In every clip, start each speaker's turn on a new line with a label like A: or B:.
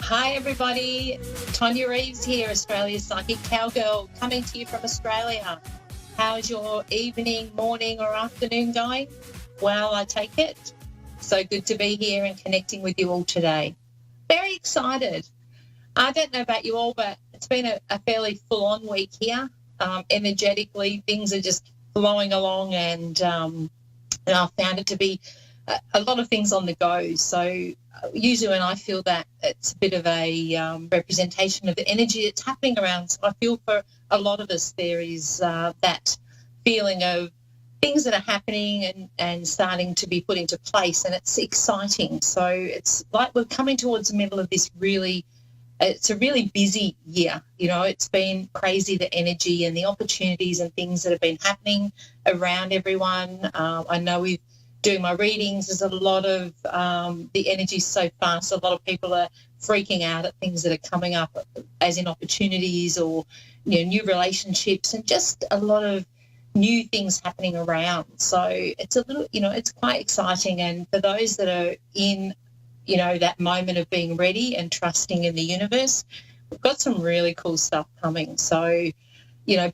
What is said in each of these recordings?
A: Hi, everybody. Tonia Reeves here, Australia's Psychic Cowgirl, coming to you from Australia. How's your evening, morning, or afternoon going? Well, I take it. So good to be here and connecting with you all today. Very excited. I don't know about you all, but it's been a fairly full-on week here. Energetically, things are just flowing along, and I found it to be a lot of things on the go. So usually when I feel that, it's a bit of a representation of the energy that's happening around. So I feel for a lot of us there is that feeling of things that are happening and starting to be put into place, and it's exciting. So it's like we're coming towards the middle of this it's a really busy year. You know, it's been crazy, the energy and the opportunities and things that have been happening around everyone. I know with doing my readings, there's a lot of the energy so fast. A lot of people are freaking out at things that are coming up, as in opportunities or new relationships, and just a lot of new things happening around. So it's a little, it's quite exciting. And for those that are in that moment of being ready and trusting in the universe, we've got some really cool stuff coming. So,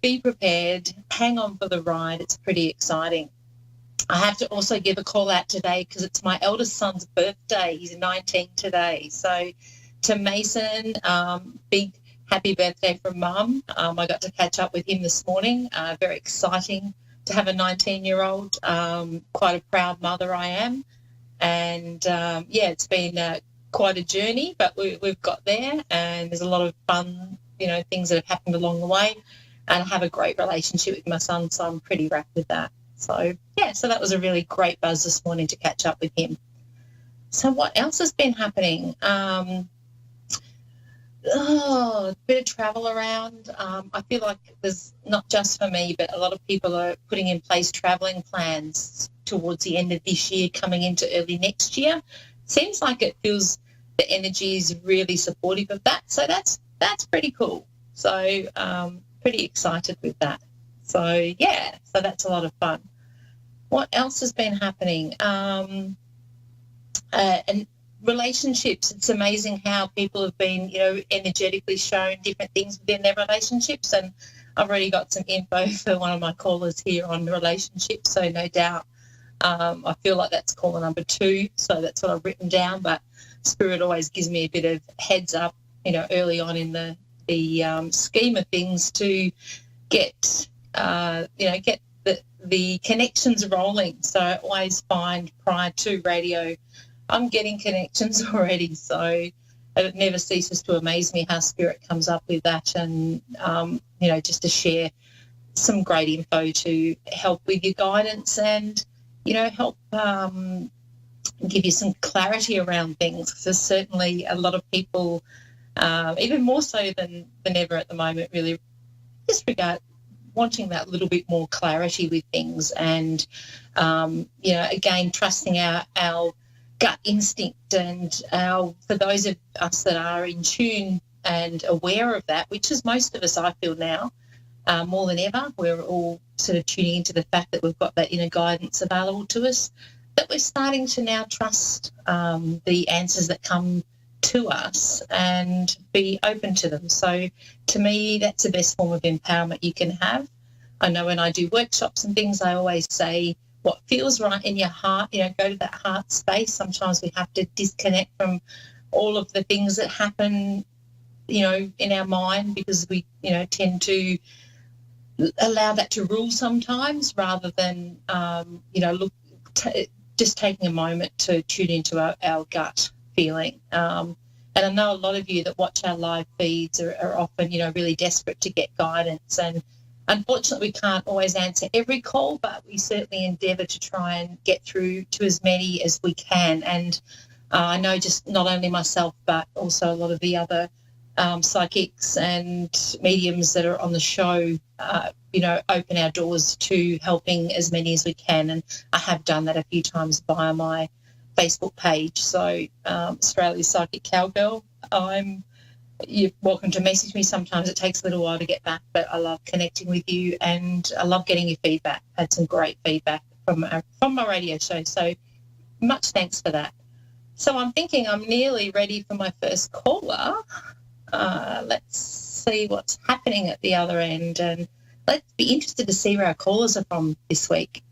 A: be prepared, hang on for the ride. It's pretty exciting. I have to also give a call out today because it's my eldest son's birthday. He's 19 today. So to Mason, big happy birthday from Mum. I got to catch up with him this morning. Very exciting to have a 19-year-old. Quite a proud mother I am. And, it's been quite a journey, but we've got there, and there's a lot of fun, things that have happened along the way. And I have a great relationship with my son, so I'm pretty wrapped with that. So, so that was a really great buzz this morning to catch up with him. So what else has been happening? A bit of travel around. I feel like there's not just for me, but a lot of people are putting in place travelling plans towards the end of this year, coming into early next year. Seems like it feels the energy is really supportive of that. So that's pretty cool. So pretty excited with that. So, so that's a lot of fun. What else has been happening? And relationships, it's amazing how people have been, energetically shown different things within their relationships. And I've already got some info for one of my callers here on relationships. So no doubt, I feel like that's caller number 2. So that's what I've written down. But Spirit always gives me a bit of heads up, early on in the scheme of things to get the connections rolling. So I always find prior to radio, I'm getting connections already. So it never ceases to amaze me how Spirit comes up with that, and, just to share some great info to help with your guidance and, help give you some clarity around things. Because certainly a lot of people, even more so than ever at the moment, really disregard wanting that little bit more clarity with things, and again, trusting our gut instinct, and for those of us that are in tune and aware of that, which is most of us, I feel now, more than ever, we're all sort of tuning into the fact that we've got that inner guidance available to us, that we're starting to now trust the answers that come to us and be open to them. So to me, that's the best form of empowerment you can have. I know when I do workshops and things, I always say what feels right in your heart, go to that heart space. Sometimes we have to disconnect from all of the things that happen, in our mind, because we, tend to allow that to rule sometimes, rather than, just taking a moment to tune into our gut feeling. And I know a lot of you that watch our live feeds are often, really desperate to get guidance. And unfortunately, we can't always answer every call, but we certainly endeavour to try and get through to as many as we can. And I know just not only myself, but also a lot of the other psychics and mediums that are on the show, open our doors to helping as many as we can. And I have done that a few times via my Facebook page. So Australia's Psychic Cowgirl, you're welcome to message me. Sometimes it takes a little while to get back, but I love connecting with you, and I love getting your feedback. I had some great feedback from my radio show, so much thanks for that. So I'm thinking I'm nearly ready for my first caller. Let's see what's happening at the other end, and let's be interested to see where our callers are from this week.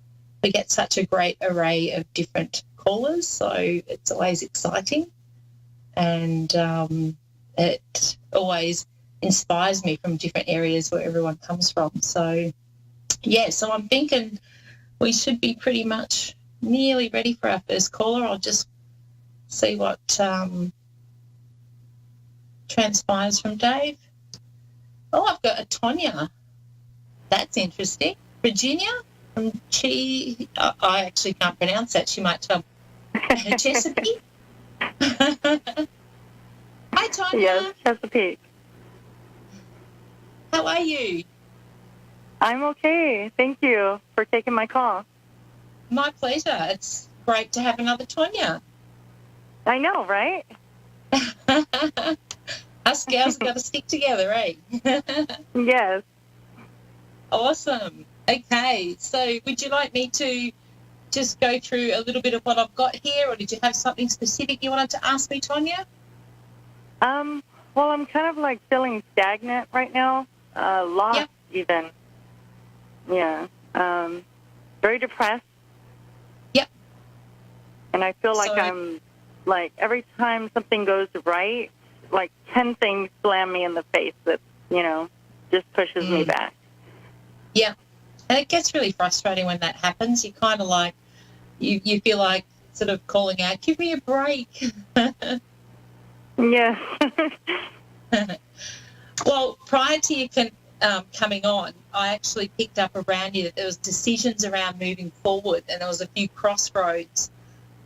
A: We get such a great array of different callers, so it's always exciting, and it always inspires me from different areas where everyone comes from. So, yeah, so I'm thinking we should be pretty much nearly ready for our first caller. I'll just see what transpires from Dave. Oh, I've got a Tonia. That's interesting. Virginia from I actually can't pronounce that. She might tell. Chesapeake. Hi, Tonia.
B: Yes, Chesapeake.
A: How are you?
B: I'm okay. Thank you for taking my call.
A: My pleasure. It's great to have another Tonia.
B: I know, right?
A: Us gals got to stick together, eh?
B: Yes.
A: Awesome. Okay, so would you like me to just go through a little bit of what I've got here, or did you have something specific you wanted to ask me, Tonia?
B: Well, I'm kind of like feeling stagnant right now, lost even. Yeah. Very depressed.
A: Yep.
B: And I feel like I'm like every time something goes right, like 10 things slam me in the face that, just pushes me back.
A: Yeah. And it gets really frustrating when that happens. You kind of like, you feel like sort of calling out, give me a break.
B: Yeah.
A: Well, prior to you coming on, I actually picked up around you that there was decisions around moving forward, and there was a few crossroads,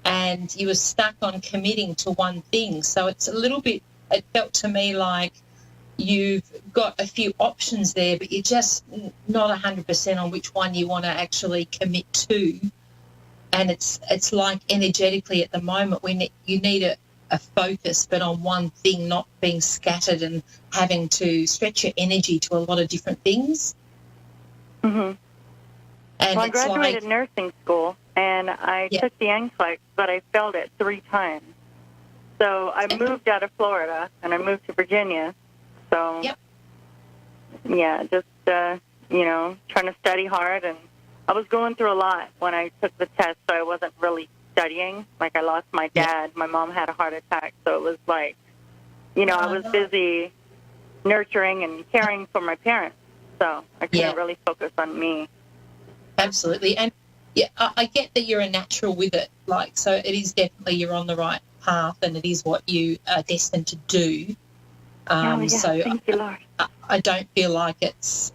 A: and you were stuck on committing to one thing. So it's a little bit, it felt to me like you've got a few options there, but you're just not 100% on which one you want to actually commit to. And it's like energetically at the moment when you need a focus, but on one thing, not being scattered and having to stretch your energy to a lot of different things.
B: Mm-hmm.
A: And
B: well, I graduated nursing school, and I took the NCLEX, but I failed it 3 times. So I moved out of Florida, and I moved to Virginia. So, just, trying to study hard. And I was going through a lot when I took the test, so I wasn't really studying. Like, I lost my dad. My mom had a heart attack, so it was like, I was busy nurturing and caring for my parents. So I couldn't really focus on me.
A: Absolutely. And, I get that you're a natural with it. Like, so it is definitely you're on the right path, and it is what you are destined to do. So
B: thank you, Lord.
A: I don't feel like it's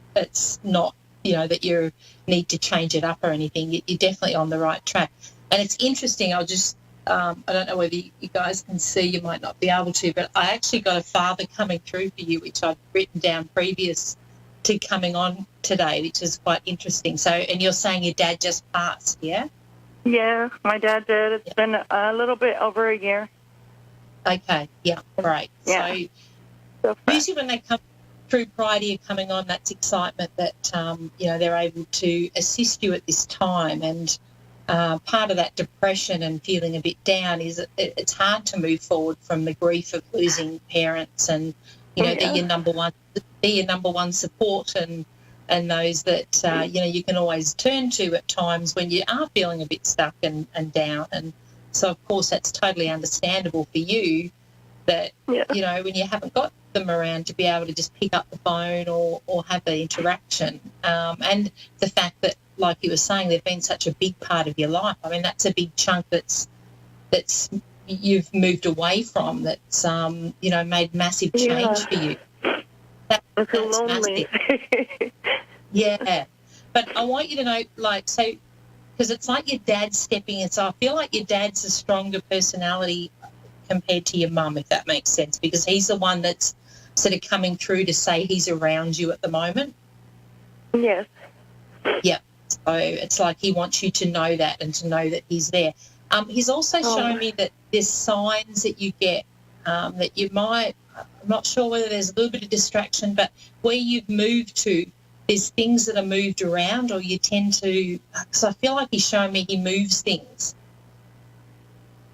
A: not, that you need to change it up or anything. You're definitely on the right track. And it's interesting. I'll just, I don't know whether you guys can see, you might not be able to, but I actually got a father coming through for you, which I'd written down previous to coming on today, which is quite interesting. So, and you're saying your dad just passed, yeah?
B: Yeah, my dad did. It's been a little bit over a year.
A: Okay, yeah, great.
B: Yeah.
A: So usually when they come through prior to you coming on, that's excitement that, they're able to assist you at this time. And part of that depression and feeling a bit down is it's hard to move forward from the grief of losing parents, and, they're your number one support, and those that, you can always turn to at times when you are feeling a bit stuck and down. And so, of course, that's totally understandable for you that, when you haven't got them around to be able to just pick up the phone or have the interaction. And the fact that, like you were saying, they've been such a big part of your life. I mean, that's a big chunk that's you've moved away from, that's, made massive change for you.
B: I feel lonely.
A: Yeah. But I want you to know, because it's like your dad's stepping in. So I feel like your dad's a stronger personality compared to your mum, if that makes sense, because he's the one that's sort of coming through to say he's around you at the moment.
B: Yes.
A: Yeah. So it's like he wants you to know that and to know that he's there. He's also shown me that there's signs that you get that you might, I'm not sure whether there's a little bit of distraction, but where you've moved to, there's things that are moved around, or you tend to, because I feel like he's showing me he moves things.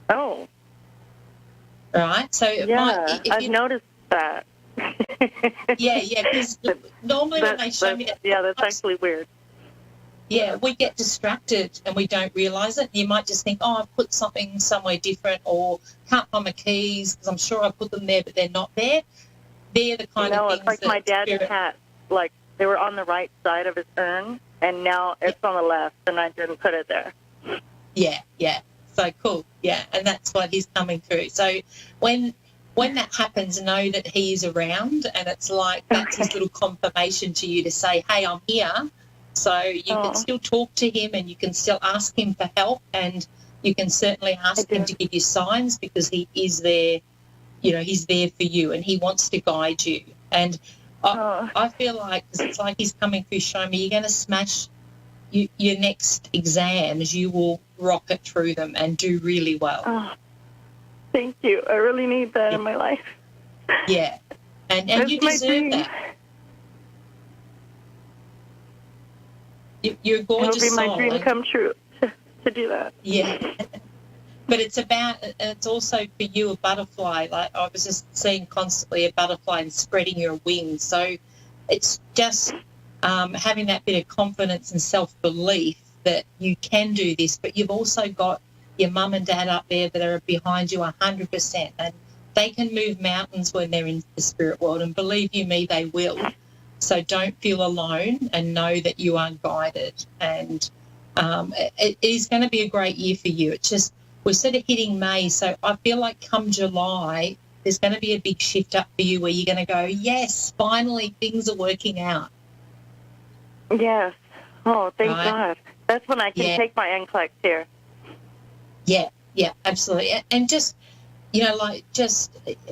B: Oh.
A: right? So it might, if
B: I've noticed that.
A: because normally when they show me that,
B: that's actually weird.
A: Yeah, we get distracted and we don't realise it. You might just think, oh, I've put something somewhere different, or can't find my keys because I'm sure I put them there, but they're not there. They're the kind of things
B: it's like
A: that
B: my dad's hat. Like, they were on the right side of his urn, and now it's on the left, and I didn't put it there.
A: Yeah. So cool. Yeah, and that's what he's coming through. So when that happens, know that he is around, and it's like that's his little confirmation to you to say, hey, I'm here. So you can still talk to him, and you can still ask him for help, and you can certainly ask him to give you signs, because he is there. You know, he's there for you, and he wants to guide you. And I feel like, because it's like he's coming through showing me, you're going to smash your next exams. You will rock it through them and do really well.
B: Oh, thank you. I really need that in my life.
A: Yeah, and you deserve that. You're a gorgeous soul.
B: It'll be my dream come true to do that.
A: Yeah. But it's also for you a butterfly. Like, I was just seeing constantly a butterfly and spreading your wings. So it's just having that bit of confidence and self-belief that you can do this, but you've also got your mum and dad up there that are behind you 100%, and they can move mountains when they're in the spirit world, and believe you me, they will. So don't feel alone, and know that you are guided. And it is going to be a great year for you. It's just we're sort of hitting May, so I feel like come July there's going to be a big shift up for you where you're going to go, yes, finally things are working out.
B: Yes. Oh, thank God. That's when I can take my NCLEX here.
A: Yeah, absolutely. And just, just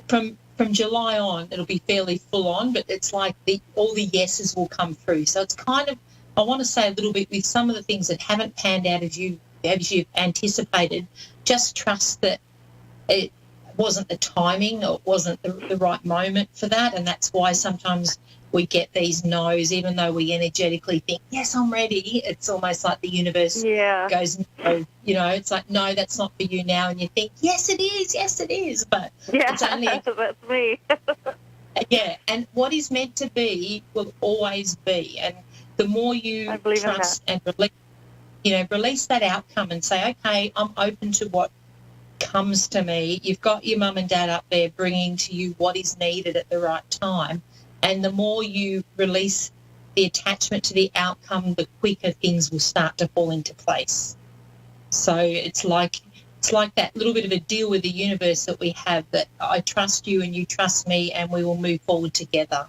A: from July on, it'll be fairly full on, but it's like all the yeses will come through. So it's kind of, I want to say a little bit with some of the things that haven't panned out as you've anticipated, just trust that it wasn't the timing, or it wasn't the right moment for that, and that's why sometimes we get these no's, even though we energetically think, yes, I'm ready. It's almost like the universe goes, no. It's like, no, that's not for you now. And you think, yes, it is. But it's only...
B: that's me.
A: Yeah, and what is meant to be will always be. And the more you trust and release that outcome and say, okay, I'm open to what comes to me. You've got your mum and dad up there bringing to you what is needed at the right time. And the more you release the attachment to the outcome, the quicker things will start to fall into place. So it's like that little bit of a deal with the universe that we have, that I trust you and you trust me, and we will move forward together.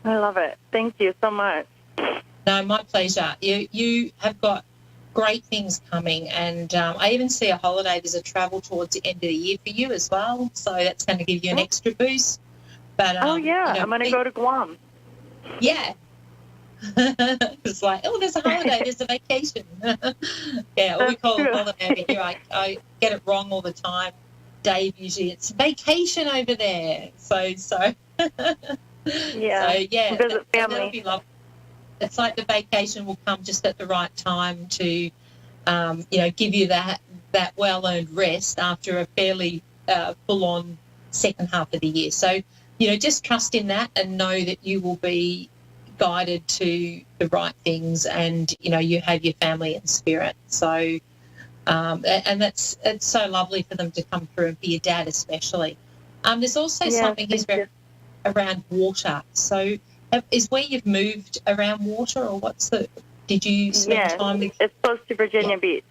B: I love it. Thank you so much.
A: No, my pleasure. You have got great things coming, and I even see a holiday. There's a travel towards the end of the year for you as well, so that's going to give you an extra boost. But,
B: I'm going to go to Guam.
A: Yeah. It's like, oh, there's a holiday, there's a vacation. Yeah, what we call a holiday over here. I get it wrong all the time. Dave, usually it's vacation over there. So yeah.
B: Visit family.
A: That'll be lovely. It's like the vacation will come just at the right time to, give you that well-earned rest after a fairly full-on second half of the year. So, just trust in that and know that you will be guided to the right things, and, you have your family and spirit. So, and it's so lovely for them to come through, and for your dad especially. There's also something around water. So is where you've moved around water, or did you spend time with?
B: It's close to Virginia Beach.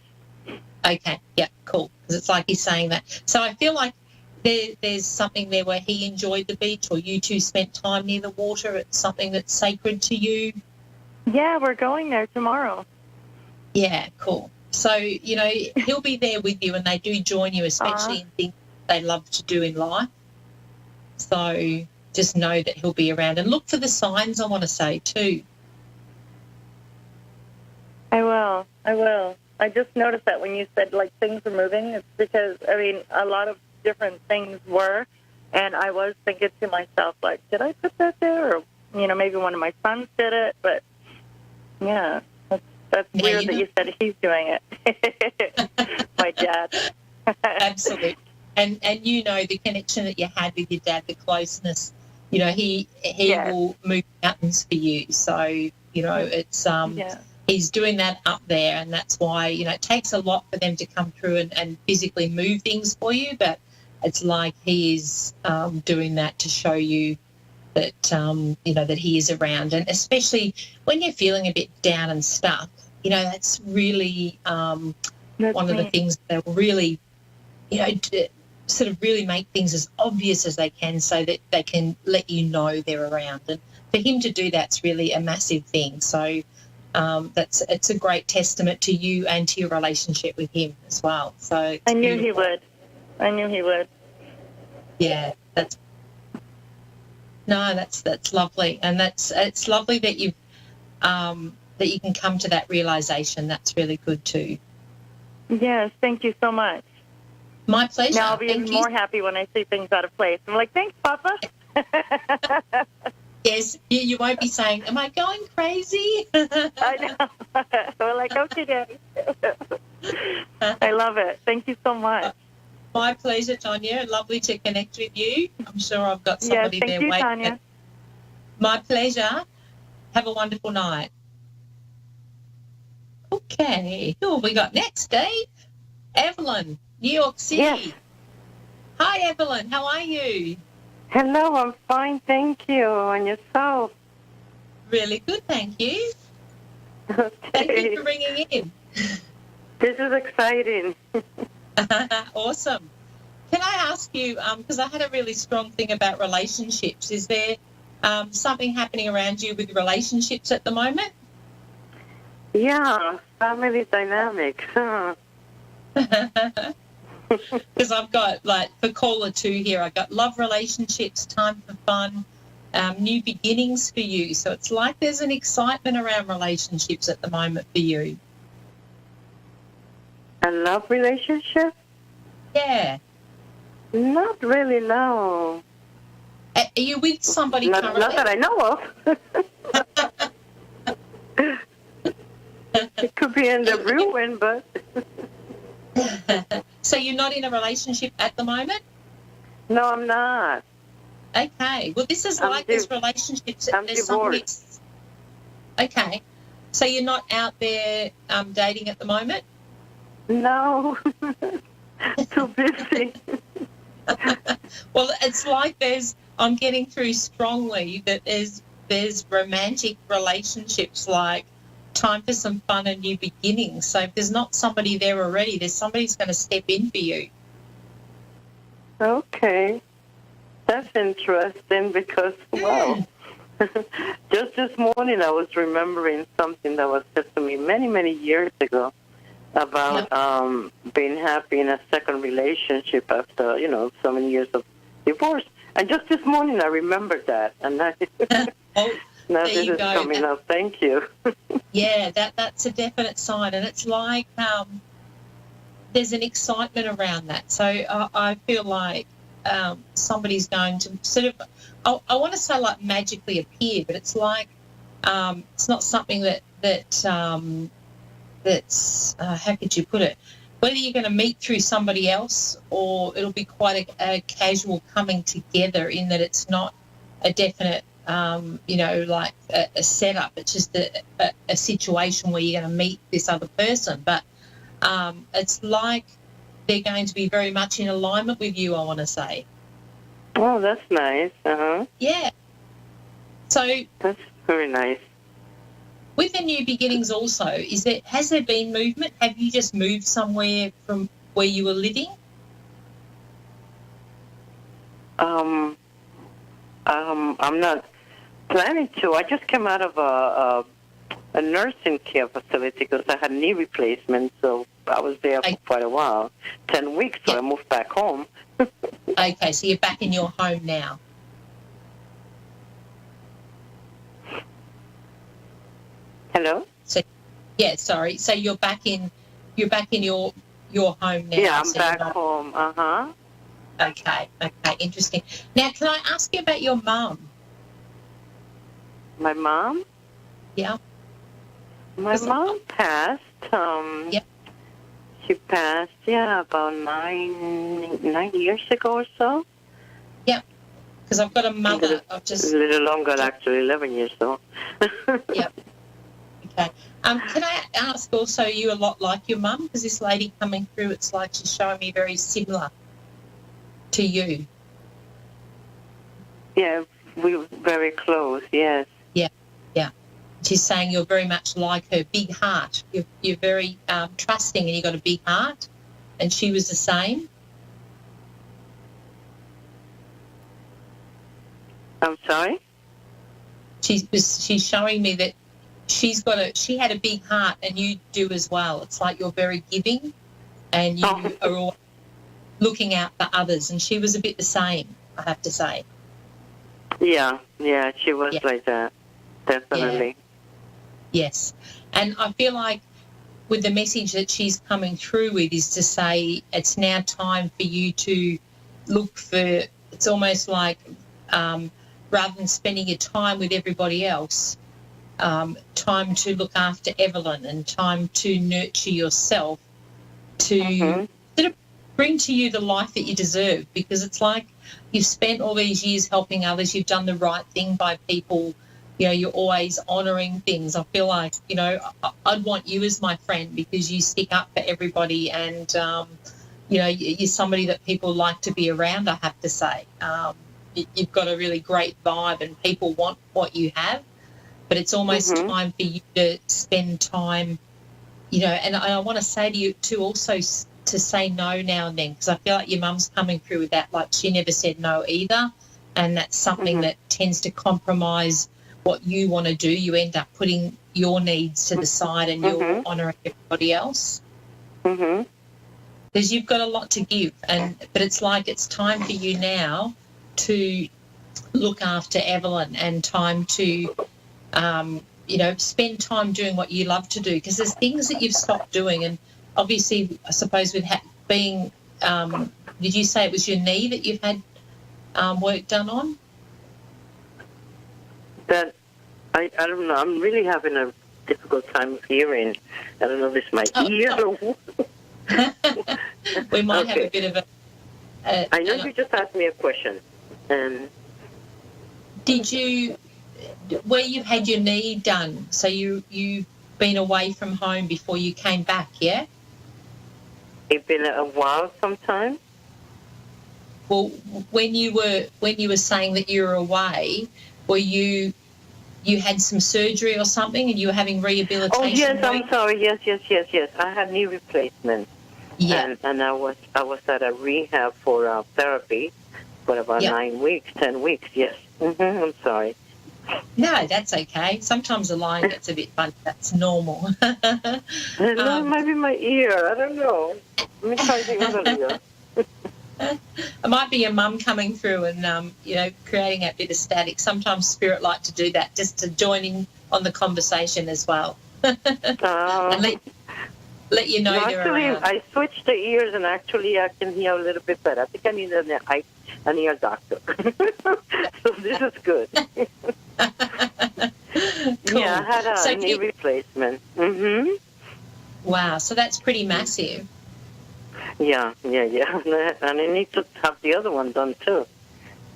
A: Okay, yeah, cool. Because it's like he's saying that. So I feel like there's something there where he enjoyed the beach, or you two spent time near the water. It's something that's sacred to you.
B: Yeah, we're going there tomorrow.
A: Yeah, cool. So, he'll be there with you, and they do join you, especially in things they love to do in life. So just know that he'll be around, and look for the signs, I want to say, too.
B: I will. I just noticed that when you said, things are moving, it's because, a lot of different things were, and I was thinking to myself, did I put that there? Or, maybe one of my sons did it, but, yeah, that's weird that you said he's doing it. My dad.
A: Absolutely. And you know the connection that you had with your dad, the closeness. You know, he
B: Yes.
A: will move mountains for you. So you know, it's
B: Yeah.
A: he's doing that up there, and that's why you know it takes a lot for them to come through and physically move things for you. But it's like he is doing that to show you that you know that he is around, and especially when you're feeling a bit down and stuck. You know, that's really one of the things that will really, you know, sort of really make things as obvious as they can so that they can let you know they're around. And for him to do that's really a massive thing. So it's a great testament to you and to your relationship with him as well. So
B: I knew he would. I knew he would.
A: Yeah, that's lovely, and it's lovely that you've that you can come to that realization. That's really good too.
B: Yes, thank you so much.
A: My pleasure.
B: Now I'll be even more happy when I see things out of place. I'm like, thanks, Papa.
A: Yes, you won't be saying, am I going crazy?
B: I know. We're like, okay, Daddy. I love it. Thank you so much.
A: My pleasure, Tonia. Lovely to connect with you. I'm sure I've got somebody there waiting.
B: Thank you, Tonia.
A: My pleasure. Have a wonderful night. Okay. Who have we got next, Dave? Evelyn, New York City.
C: Yes.
A: Hi, Evelyn. How are you?
C: Hello, I'm fine, thank you. And yourself?
A: Really good, thank you.
C: Okay.
A: Thank you for ringing in.
C: This is exciting.
A: Awesome. Can I ask you, because I had a really strong thing about relationships, is there something happening around you with relationships at the moment?
C: Yeah, family dynamics.
A: Because I've got, like, for caller 2 here, I've got love relationships, time for fun, new beginnings for you. So it's like there's an excitement around relationships at the moment for you.
C: A love relationship?
A: Yeah.
C: Not really, no.
A: Are you with somebody currently?
C: Not that I know of. It could be in the ruin, but...
A: So you're not in a relationship at the moment?
C: No, I'm not.
A: Okay. Well, this is like this relationships.
C: I'm divorced.
A: Okay. So you're not out there dating at the moment?
C: No. Too busy.
A: Well, it's like I'm getting through strongly that there's romantic relationships, like time for some fun and new beginnings. So if there's not somebody there already, there's somebody who's going to step in for you.
C: Okay. That's interesting because, wow. Just this morning I was remembering something that was said to me many, many years ago about being happy in a second relationship after, so many years of divorce. And just this morning I remembered that. And now this is coming up. Thank you.
A: Yeah, that's a definite sign. And it's like there's an excitement around that. So I feel like somebody's going to sort of, I want to say like magically appear, but it's like it's not something that's how could you put it? Whether you're going to meet through somebody else or it'll be quite a casual coming together in that it's not a definite, like a setup. It's just a situation where you're going to meet this other person. But it's like they're going to be very much in alignment with you, I want to say.
C: Oh, that's nice. Uh-huh.
A: Yeah. So
C: that's very nice.
A: With the new beginnings also, has there been movement? Have you just moved somewhere from where you were living?
C: I'm not planning to. I just came out of a nursing care facility because I had knee replacement, so I was there for quite a while, 10 weeks, so I moved back home.
A: Okay, so you're back in your home now.
C: Hello?
A: Sorry. So you're back in your home now.
C: Yeah, I'm back home. Uh-huh.
A: Okay, interesting. Now, can I ask you about your mum?
C: My mom?
A: Yeah.
C: My mom passed. She passed, about nine years ago or so.
A: Yep. Because I've got a mother.
C: A little longer, actually, 11 years so.
A: Yep. Okay. Can I ask also, you a lot like your mum? Because this lady coming through, it's like she's showing me very similar to you.
C: Yeah, we were very close, yes.
A: Yeah, yeah. She's saying you're very much like her, big heart. You're very trusting and you've got a big heart, and she was the same.
C: I'm sorry?
A: She's showing me that she had a big heart, and you do as well. It's like you're very giving, and you are always looking out for others. And she was a bit the same, I have to say.
C: Yeah, she was like that, definitely.
A: Yeah. Yes, and I feel like with the message that she's coming through with is to say it's now time for you to look for. It's almost like rather than spending your time with everybody else. Time to look after Evelyn and time to nurture yourself to sort of bring to you the life that you deserve, because it's like you've spent all these years helping others, you've done the right thing by people, you're always honouring things. I feel like, I'd want you as my friend because you stick up for everybody and, you're somebody that people like to be around, I have to say. You've got a really great vibe and people want what you have. But it's almost time for you to spend time, and I want to say to you too also to say no now and then, because I feel like your mum's coming through with that, like she never said no either, and that's something that tends to compromise what you want to do. You end up putting your needs to the side and you're honouring everybody else. Because you've got a lot to give, but it's like it's time for you now to look after Evelyn and time to spend time doing what you love to do, because there's things that you've stopped doing. And obviously, I suppose with being, did you say it was your knee that you've had work done on?
C: That, I don't know. I'm really having a difficult time hearing. I don't know if it's my ear or what.
A: We might have a bit of
C: I know you just asked me a question.
A: Did you... Where you had your knee done, so you've been away from home before you came back, yeah?
C: It's been a while sometime.
A: Well, when you were saying that you were away, were you had some surgery or something and you were having rehabilitation?
C: Oh yes, I'm sorry. Yes. I had knee replacement.
A: Yeah.
C: And I was at a rehab for therapy for about 9 weeks, 10 weeks. Yes. I'm sorry.
A: No, that's okay. Sometimes the line gets a bit funny. That's normal.
C: It might be my ear. I don't know. Let me try the other ear.
A: It might be your mum coming through and, creating that bit of static. Sometimes Spirit like to do that just to join in on the conversation as well. And let you know they're around.
C: I switched the ears and actually I can hear a little bit better. I think I need an ear doctor. So this is good.
A: Cool.
C: Yeah, I had a knee replacement.
A: Wow, so that's pretty massive.
C: Yeah. And I need to have the other one done too.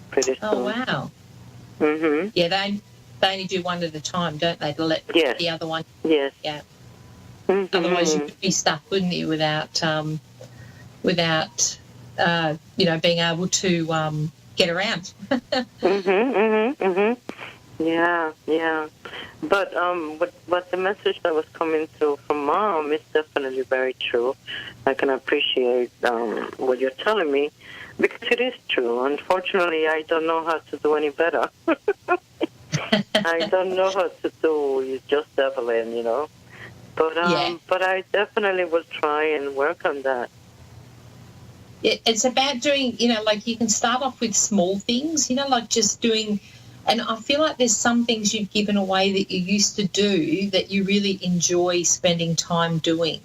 C: Pretty soon.
A: Oh, wow. Yeah, they only do one at a time, don't they, to let the other one?
C: Yes.
A: Yeah. Otherwise you would be stuck, wouldn't you, without being able to get around.
C: Yeah. But what the message that was coming through from Mom is definitely very true. I can appreciate what you're telling me, because it is true. Unfortunately, I don't know how to do any better. I don't know how to do just Evelyn, But I definitely will try and work on that.
A: It's about doing, like you can start off with small things, like just doing, and I feel like there's some things you've given away that you used to do that you really enjoy spending time doing.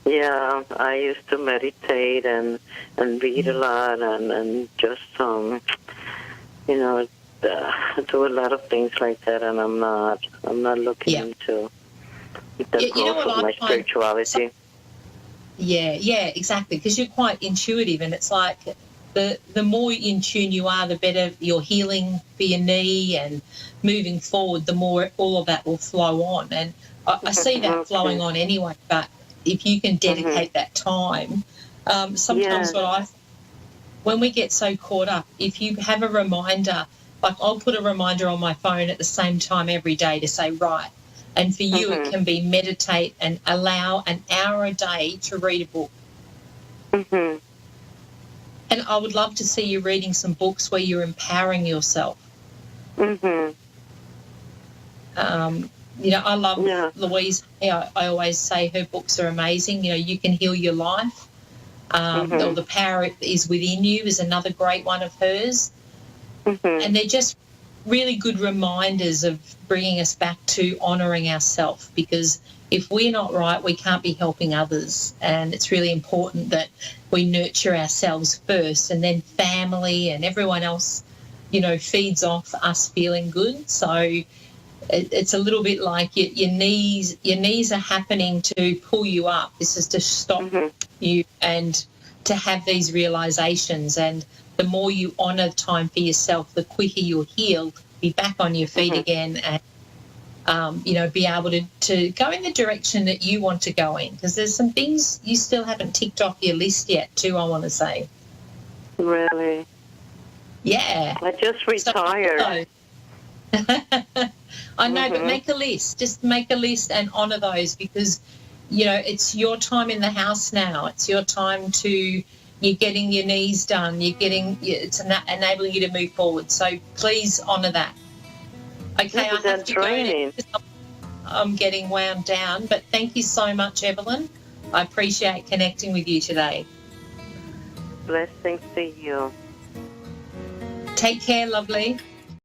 C: Yeah, I used to meditate and read a lot and just, do a lot of things like that, and I'm not looking into the
A: You know
C: growth
A: what
C: of
A: I
C: my
A: find?
C: spirituality.
A: Yeah, exactly. Because you're quite intuitive, and it's like the more in tune you are, the better your healing for your knee and moving forward. The more all of that will flow on, and I see that flowing on anyway. But if you can dedicate that time, sometimes when we get so caught up, if you have a reminder, like I'll put a reminder on my phone at the same time every day to say, right. And for you, it can be meditate and allow an hour a day to read a book.
C: Mm-hmm.
A: And I would love to see you reading some books where you're empowering yourself.
C: Mm-hmm.
A: I love Louise. I always say her books are amazing. You can heal your life. Or The Power is Within You is another great one of hers. And they're just really good reminders of bringing us back to honouring ourselves, because if we're not right, we can't be helping others. And it's really important that we nurture ourselves first, and then family and everyone else, feeds off us feeling good. So it's a little bit like your knees are happening to pull you up. This is to stop you and to have these realizations. And the more you honour time for yourself, the quicker you'll heal, be back on your feet again, and be able to go in the direction that you want to go in. Because there's some things you still haven't ticked off your list yet too, I want to say.
C: Really?
A: Yeah.
C: I just retired.
A: I know, but make a list. Just make a list and honour those, because, it's your time in the house now. It's your time you're getting your knees done. It's enabling you to move forward. So please honour that. Okay, I have to go. I'm getting wound down, but thank you so much, Evelyn. I appreciate connecting with you today.
C: Blessings to you.
A: Take care, lovely.